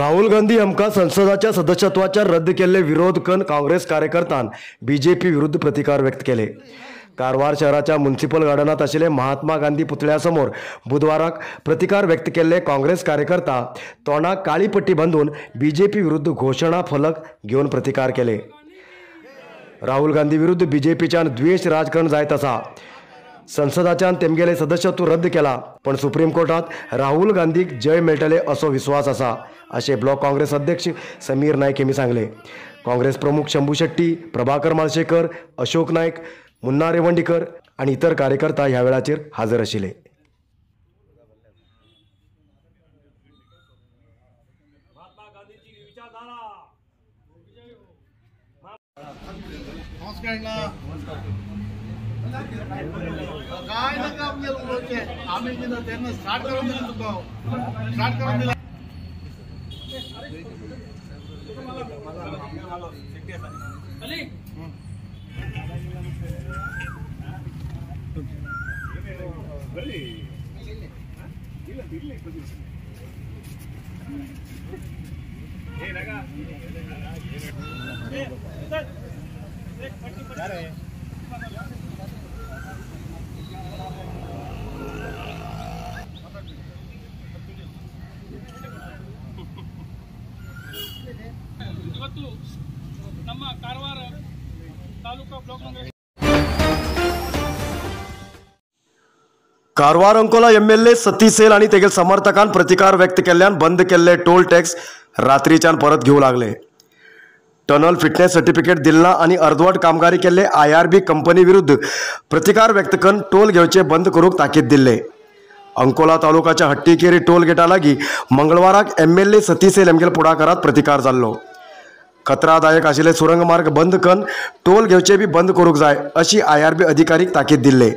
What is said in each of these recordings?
राहुल गांधी हमका संसदाच्या सदस्यत्वाच्या रद्द केले विरोध करून काँग्रेस कार्यकर्त्यान बीजेपी विरुद्ध प्रतिकार व्यक्त केले। कारवार शहराच्या म्युनिसिपल गार्डनात असलेले महात्मा गांधी पुतळ्यासमोर बुधवाराक प्रतिकार व्यक्त केले। काँग्रेस कार्यकर्ता तोंडाक काळी पट्टी बांधून बीजेपी विरुद्ध घोषणा फलक घेऊन प्रतिकार केले। राहुल गांधी विरुद्ध बीजेपीच्यान द्वेष राजकारण जायत आसा। संसदाच्यान तेमगेले सदस्यत्व रद्द केला, पण सुप्रीम कोर्टात राहुल गांधीक जय मेळटले असो विश्वास आसा, असे ब्लॉक काँग्रेस अध्यक्ष समीर नाईक यांनी सांगले। काँग्रेस प्रमुख शंभू शेट्टी, प्रभाकर माळशेकर, अशोक नाईक, मुन्ना रेवंडीकर आणि इतर कार्यकर्ता ह्या वेळाचेर हजर आशिल्ले। काय नका आम्ही त्यांना स्टार्ट करून दिलं ಇವತ್ತು ನಮ್ಮ ಕಾರವಾರ ತಾಲೂಕು ಬ್ಲಾಕ್ ಕಾಂಗ್ರೆಸ್ कारवार अंकोला एमएलए सतीश सेल आणि तेगेल समर्थकान प्रतिकार व्यक्त केल्ल्यान बंद केल्ले टोल टॅक्स रात्रीच्यान परत घेऊ लागले। टनल फिटनेस सर्टिफिकेट दिलना आणि अर्धवट कामगारी केल्ले IRB कंपनी विरुद्ध प्रतिकार व्यक्त करून टोल घेवचे बंद करूक ताकीद दिले। अंकोला तालुकाच्या हट्टीकेरी टोल गेटा लागी मंगळवाराक एमएलए सतीश सेल यांगेल पुढाकारात प्रतिकार जाल्लो। खतरादायक आशिल्ले सुरंग मार्ग बंद करून टोल घेवचे बी बंद करूक जाय अशी IRB अधिकारीक ताकीद दिले।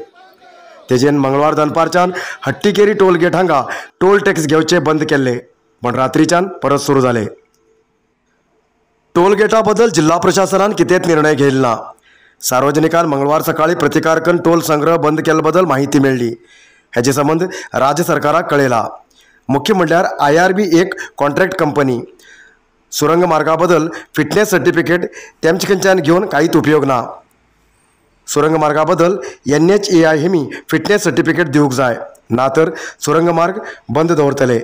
तेजेन मंगळवार दनपारच्यान हट्टीकेरी टोल गेट हांगा टोल टॅक्स घेवचे बंद केले, पण रात्रीच्यान परत सुरू झाले। टोल गेटा बद्दल जिल्हा प्रशासनान कितेंच निर्णय घेयलो ना। सार्वजनिकान मंगळवार सकाळी प्रतिकार करून टोल संग्रह बंद केले बद्दल माहिती मेळ्ळी। हेचे संबंध राज्य सरकाराक कळयला। मुख्य म्हणल्यार IRB एक कॉन्ट्रॅक्ट कंपनी। सुरंग मार्गा बद्दल फिटनेस सर्टिफिकेट तेमचे कडच्यान घेवन काहीच उपयोग ना। सुरंग मार्गाबद्दल NHAI हेमी फिटनेस सर्टिफिकेट दिवूक जाय, ना तर सुरंग मार्ग बंद दवरतले।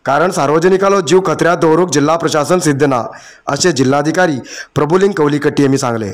कारण सार्वजनिकालो जीव खत्र्यात दवरूक जिल्हा प्रशासन सिद्ध ना, असे जिल्हाधिकारी प्रभुलिंग कवलीकट्टी यांनी सांगले।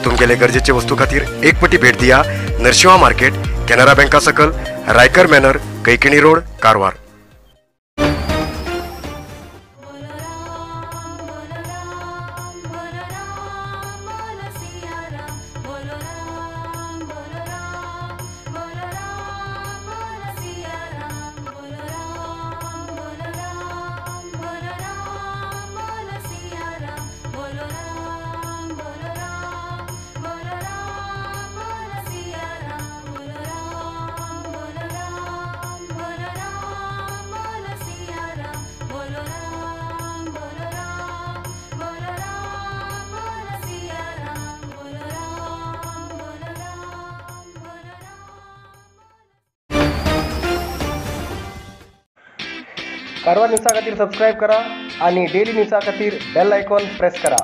तुमगेले गरजेचे वस्तू खातीर एक पटी भेट दिया नरशिंवा मार्केट, कॅनरा बँका सकल, रायकर मॅनर, कैकिणी रोड, कारवार। कारवार न्यूजा खातीर सबस्क्राईब करा आणि डेली न्यूजा खातीर बेल आयकॉन प्रेस करा.